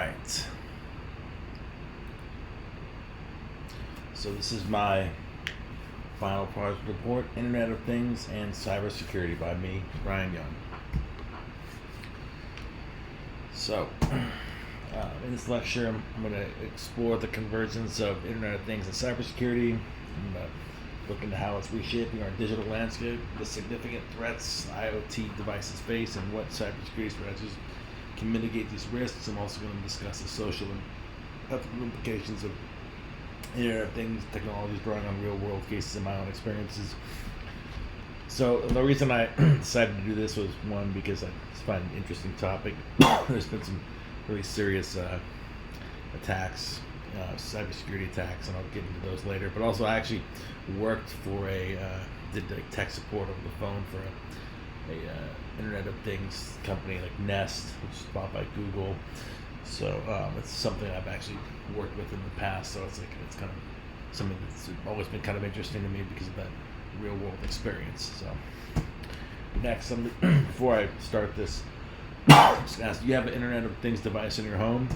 Alright, so this is my final project report, Internet of Things and Cybersecurity by me, Brian Young. So, in this lecture, I'm going to explore the convergence of Internet of Things and cybersecurity. I'm going to look into how it's reshaping our digital landscape, the significant threats IoT devices face, and what cybersecurity strategies can mitigate these risks. I'm also going to discuss the social and ethical implications of Internet of Things technologies drawing on real-world cases and my own experiences. So the reason I decided to do this was, one, because I just find it an interesting topic. There's been some really serious attacks, cybersecurity attacks, and I'll get into those later. But also, I actually worked for did like tech support over the phone for a Internet of Things company like Nest, which is bought by Google. So it's something I've actually worked with in the past. So it's kind of something that's always been kind of interesting to me because of that real world experience. So next, before I start this, just ask, do you have an Internet of Things device in your home?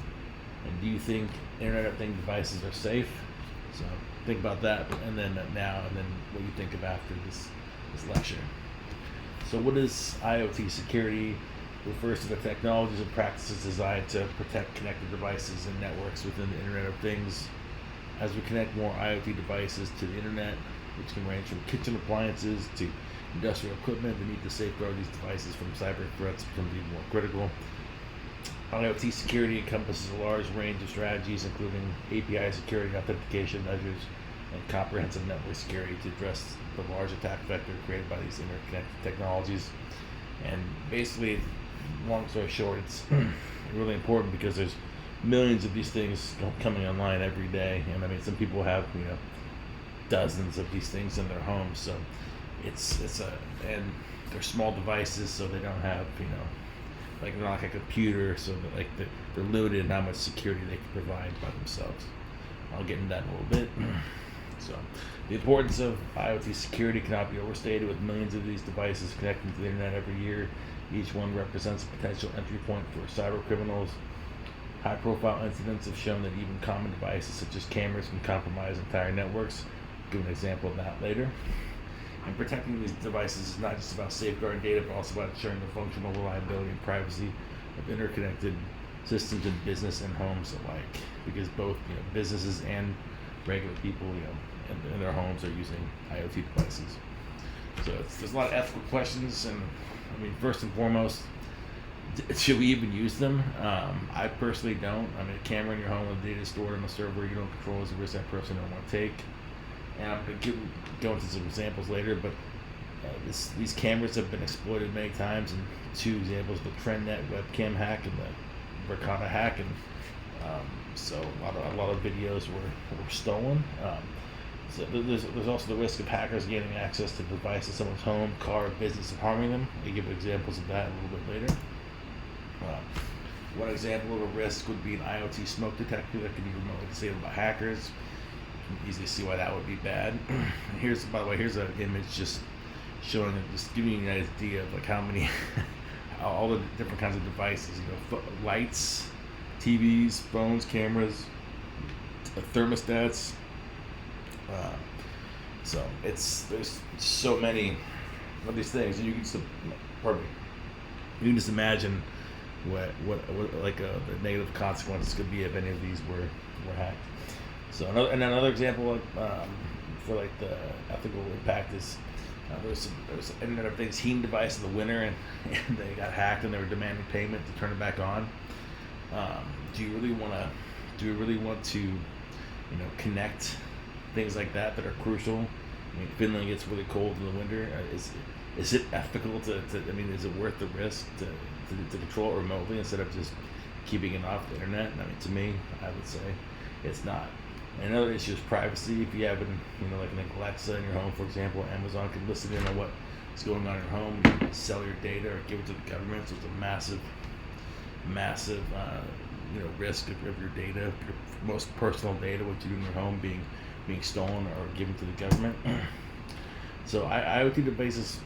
And do you think Internet of Things devices are safe? So think about that, and then what you think of after this lecture. So what is IoT security? Refers to the technologies and practices designed to protect connected devices and networks within the Internet of Things. As we connect more IoT devices to the Internet, which can range from kitchen appliances to industrial equipment, the need to safeguard these devices from cyber threats becomes even more critical. IoT security encompasses a large range of strategies, including API security, authentication measures, and comprehensive network security to address the large attack vector created by these interconnected technologies. And basically, long story short, it's really important because there's millions of these things coming online every day, and I mean, some people have dozens of these things in their homes. So and they're small devices, so they don't have like they're not like a computer, so they're limited in how much security they can provide by themselves. I'll get into that in a little bit. So the importance of IoT security cannot be overstated. With millions of these devices connecting to the internet every year, each one represents a potential entry point for cyber criminals. High-profile incidents have shown that even common devices such as cameras can compromise entire networks. I'll give an example of that later. And protecting these devices is not just about safeguarding data, but also about ensuring the functional reliability and privacy of interconnected systems in business and homes alike. Because both businesses and regular people, in their homes are using IoT devices. So there's a lot of ethical questions, and I mean, first and foremost, should we even use them? I personally don't. I mean, a camera in your home with data stored on a server you don't control is a risk I personally don't want to take. And I'm going to go into some examples later, but these cameras have been exploited many times, and two examples: the TrendNet webcam hack and the Verkada hack, and so a lot of videos were stolen. So there's also the risk of hackers gaining access to devices in someone's home, car, or business and harming them. I'll give examples of that a little bit later. One example of a risk would be an IoT smoke detector that could be remotely disabled by hackers. You can easily see why that would be bad. By the way, here's an image just showing, just giving you an idea of like how many, all the different kinds of devices, lights, TVs, phones, cameras, thermostats. So there's so many of these things, and you can just imagine what like the negative consequences could be if any of these were hacked. So another example for like the ethical impact is there's an Internet of Things heating device in the winter, and they got hacked, and they were demanding payment to turn it back on. Do you really want to connect things like that are crucial? I mean, Finland gets really cold in the winter. Is it ethical to I mean, is it worth the risk to control it remotely instead of just keeping it off the internet? I mean, to me, I would say it's not. And another issue is privacy. If you have like an Alexa in your home, for example, Amazon can listen in on what's going on in your home. You can sell your data or give it to the government. So it's a massive risk of your data, your most personal data, what you do in your home, being stolen or given to the government. So IoT devices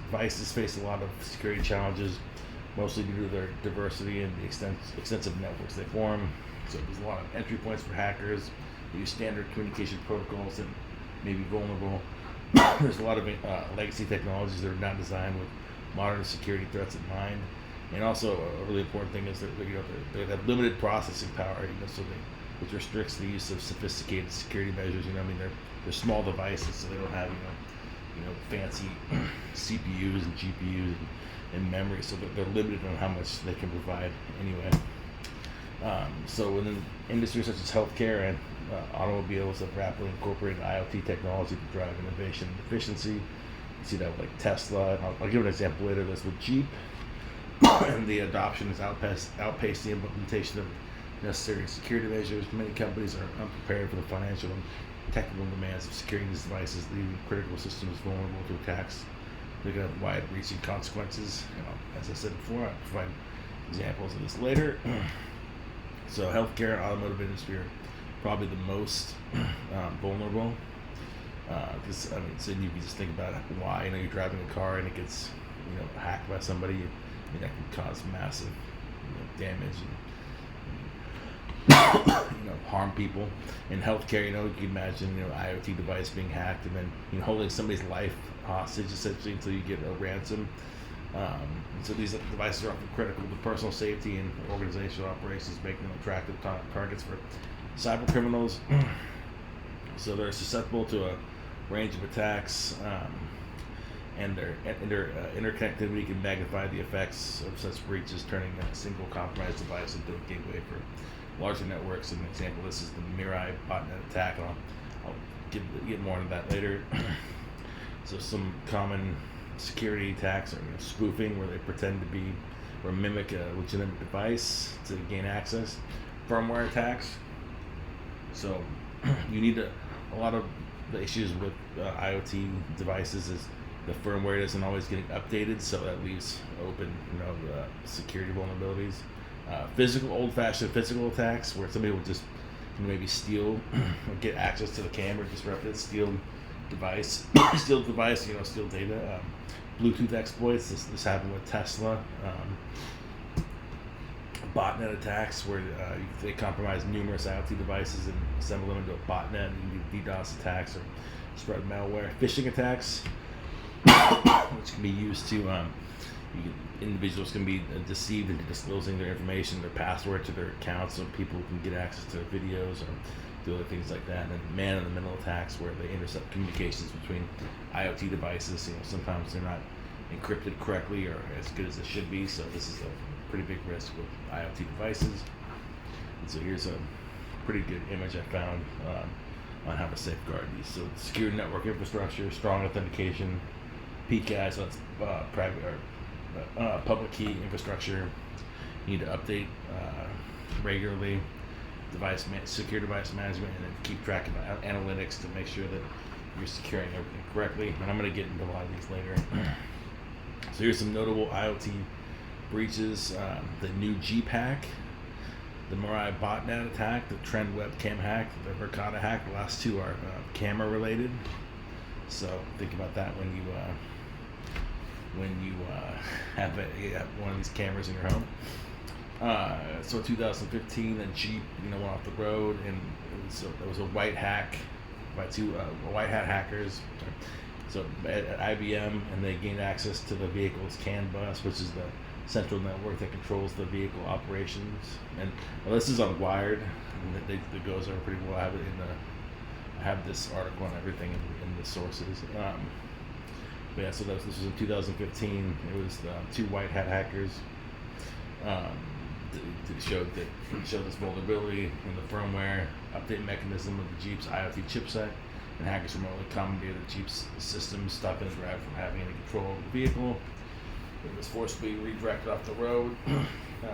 face a lot of security challenges, mostly due to their diversity and the extensive networks they form. So there's a lot of entry points for hackers. They use standard communication protocols and may be vulnerable. There's a lot of legacy technologies that are not designed with modern security threats in mind. And also a really important thing is that they have limited processing power, which restricts the use of sophisticated security measures. They're small devices, so they don't have fancy CPUs and GPUs and memory, so they're limited on how much they can provide anyway. So within industries such as healthcare and automobiles have rapidly incorporated IoT technology to drive innovation and efficiency. You see that with like Tesla, and I'll give an example later of this with Jeep. And the adoption has outpaced the implementation of necessary security measures. Many companies are unprepared for the financial and technical demands of securing these devices, leaving critical systems vulnerable to attacks. They can have wide-reaching consequences. As I said before, I'll provide examples of this later. So healthcare and automotive industry are probably the most vulnerable. Because so you can just think about why you're driving a car and it gets hacked by somebody. That can cause massive damage and harm people. In healthcare, you can imagine IoT device being hacked and then holding somebody's life hostage essentially until you get a ransom. So these devices are often critical to personal safety and organizational operations, making them attractive targets for cyber criminals. So they're susceptible to a range of attacks. And their interconnectivity can magnify the effects of such breaches, turning a single compromised device into a gateway for larger networks. An example of this is the Mirai botnet attack. I'll get more into that later. So some common security attacks are spoofing, where they pretend to be or mimic a legitimate device to gain access. Firmware attacks. So you need a lot of the issues with IoT devices is the firmware isn't always getting updated, so that leaves open, security vulnerabilities. Old-fashioned physical attacks, where somebody will just maybe steal or get access to the camera, disrupt it, steal device, steal data. Bluetooth exploits. This happened with Tesla. Botnet attacks, where they compromise numerous IoT devices and assemble them into a botnet, and you do DDoS attacks or spread malware. Phishing attacks, which can be used to individuals can be deceived into disclosing their information, their password to their accounts, so people can get access to their videos or do other things like that. And then man-in-the-middle attacks, where they intercept communications between IoT devices. Sometimes they're not encrypted correctly or as good as it should be. So this is a pretty big risk with IoT devices. And so here's a pretty good image I found on how to safeguard these. So secure network infrastructure, strong authentication, PKI, so that's private or public key infrastructure. You need to update regularly. Secure device management, and then keep track of analytics to make sure that you're securing everything correctly. And I'm going to get into a lot of these later. So here's some notable IoT breaches: the new Jeep hack, the Mirai botnet attack, the Trend webcam hack, the Verkada hack. The last two are camera related. So think about that when you have one of these cameras in your home. So 2015, a Jeep, went off the road, and it was a white hack by two white hat hackers. So at IBM, and they gained access to the vehicle's CAN bus, which is the central network that controls the vehicle operations. And this is on Wired, and it goes over pretty well. I have this article on everything in the sources. But yeah, so this was in 2015. It was two white hat hackers. Showed this vulnerability in the firmware update mechanism of the Jeep's IoT chipset, and hackers remotely commandeered the Jeep's system, stopping the driver from having any control over the vehicle. It was forcibly redirected off the road,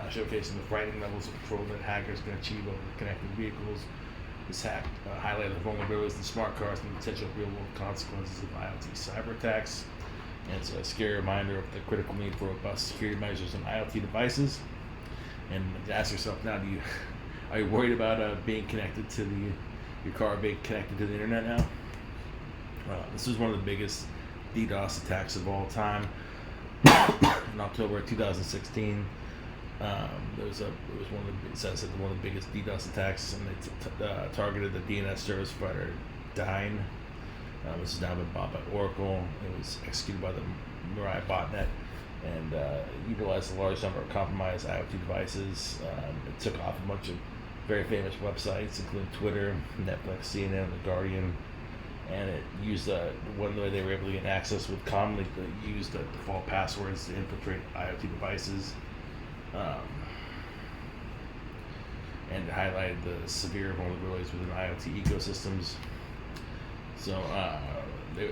showcasing the frightening levels of control that hackers can achieve over connected vehicles. This hack highlighted the vulnerabilities in smart cars and the potential real-world consequences of IoT cyber attacks. And it's a scary reminder of the critical need for robust security measures on IoT devices. And to ask yourself now, are you worried about being connected to your car being connected to the internet now? This was one of the biggest DDoS attacks of all time. In October 2016, It was one of the biggest DDoS attacks, and they targeted the DNS service provider Dyn, which has now been bought by Oracle. It was executed by the Mirai botnet and utilized a large number of compromised IoT devices. It took off a bunch of very famous websites, including Twitter, Netflix, CNN, The Guardian, and it used one way they were able to get access with commonly used default passwords to infiltrate IoT devices, and it highlighted the severe vulnerabilities within IoT ecosystems. So they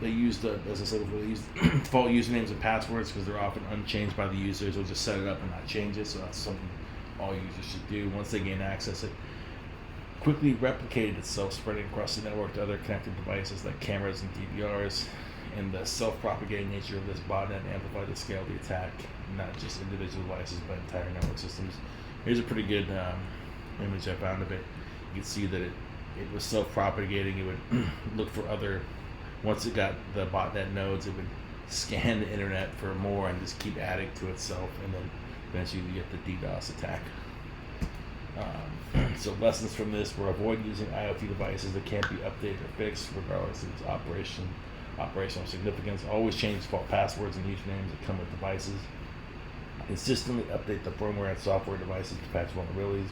used as I said before, they used default usernames and passwords because they're often unchanged by the users. They'll just set it up and not change it. So that's something all users should do. Once they gain access, it quickly replicated itself, spreading across the network to other connected devices like cameras and DVRs. And the self-propagating nature of this botnet amplified the scale of the attack, not just individual devices, but entire network systems. Here's a pretty good image I found of it. You can see that it was self-propagating. It would look for other, once it got the botnet nodes, it would scan the internet for more and just keep adding to itself, and then eventually you get the DDoS attack. So lessons from this were: avoid using IoT devices that can't be updated or fixed regardless of its operational significance. Always change default passwords and usernames that come with devices. Consistently update the firmware and software devices to patch vulnerabilities,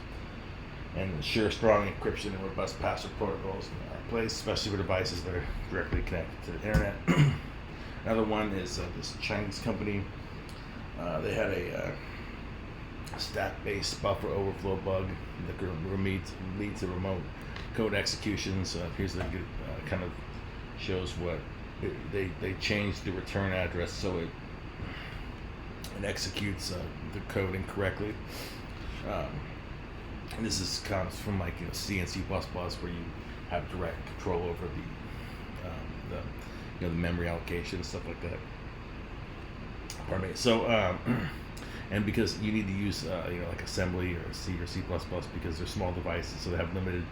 and ensure strong encryption and robust password protocols are in place, especially for devices that are directly connected to the internet. Another one is this Chinese company. They had a stack-based buffer overflow bug that could lead to remote code executions. Here's the good kind of shows what they changed the return address so it executes the code incorrectly. And this comes from like C and C++, where you have direct control over the memory allocation and stuff like that. Pardon me. So and because you need to use like assembly or C because they're small devices, so they have limited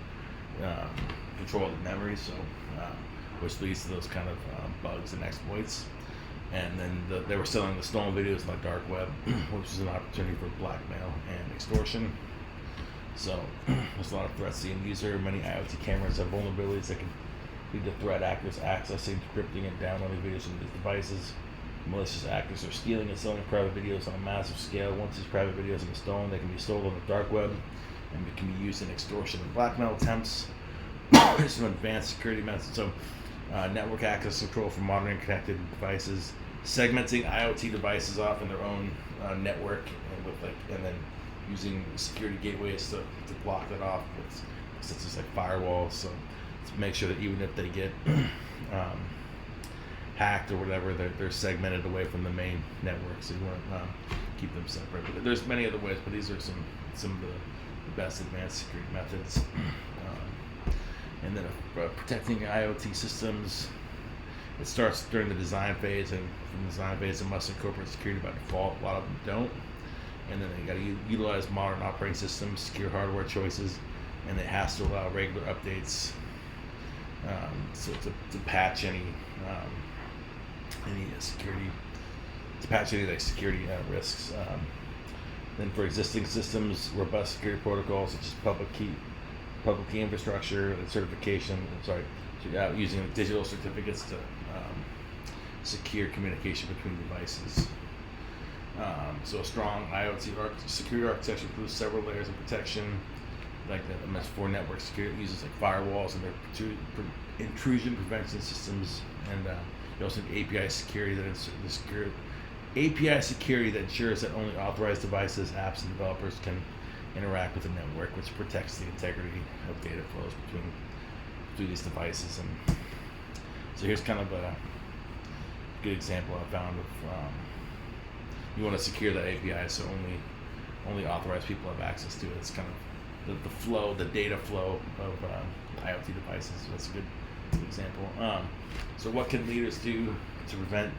control of the memory. So which leads to those kind of bugs and exploits. And then they were selling the stolen videos on the dark web, which is an opportunity for blackmail and extortion. So there's a lot of threats to the end user. Many IoT cameras have vulnerabilities that can lead to threat actors accessing, decrypting, and downloading videos from these devices. Malicious actors are stealing and selling private videos on a massive scale. Once these private videos have been stolen, they can be sold on the dark web and can be used in extortion and blackmail attempts. There's some advanced security methods. So network access control for monitoring connected devices, segmenting IoT devices off in their own network, and then using security gateways to block that off, such as like firewalls. So to make sure that even if they get hacked or whatever, they're segmented away from the main network. So you want to keep them separate. But there's many other ways, but these are some of the best advanced security methods. And then protecting IoT systems, it starts during the design phase, and from the design phase it must incorporate security by default. A lot of them don't. And then they got to utilize modern operating systems, secure hardware choices, and it has to allow regular updates so to patch any security, security risks. Then for existing systems, robust security protocols such as public key infrastructure and certification. Using digital certificates to secure communication between devices. So a strong IoT security architecture includes several layers of protection, like the MS4 network security uses like firewalls and their intrusion prevention systems, and you also have API security that ensures that only authorized devices, apps, and developers can interact with the network, which protects the integrity of data flows through these devices. And so here's kind of a good example I found of you want to secure the API so only authorized people have access to it. It's kind of the data flow of IoT devices. So that's a good example. So what can leaders do to prevent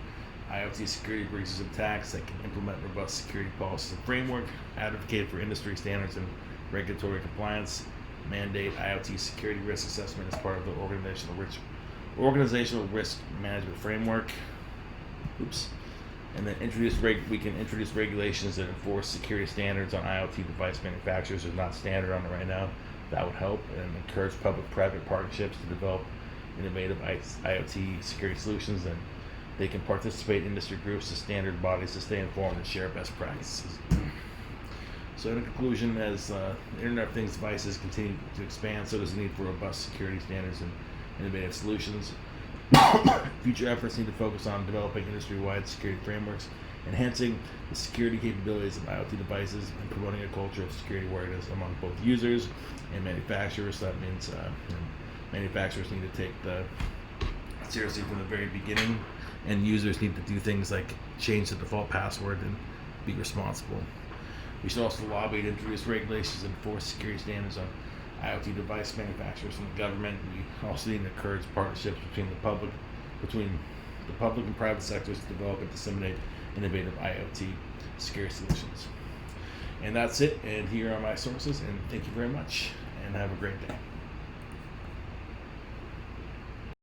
IoT security breaches and attacks? They can implement robust security policies and framework, advocate for industry standards and regulatory compliance, mandate IoT security risk assessment as part of the organizational risk management framework. And then we can introduce regulations that enforce security standards on IoT device manufacturers. There's not standard on it right now. That would help, and encourage public-private partnerships to develop innovative IoT security solutions. And they can participate in industry groups and standard bodies to stay informed and share best practices. So in conclusion, as Internet of Things devices continue to expand, so does the need for robust security standards and innovative solutions. Future efforts need to focus on developing industry-wide security frameworks, enhancing the security capabilities of IoT devices, and promoting a culture of security awareness among both users and manufacturers. So that means manufacturers need to take the seriously from the very beginning, and users need to do things like change the default password and be responsible. We should also lobby to introduce regulations and enforce security standards on IoT device manufacturers from the government. We also need to encourage partnerships between the public and private sectors to develop and disseminate innovative IoT security solutions. And that's it. And here are my sources. And thank you very much. And have a great day.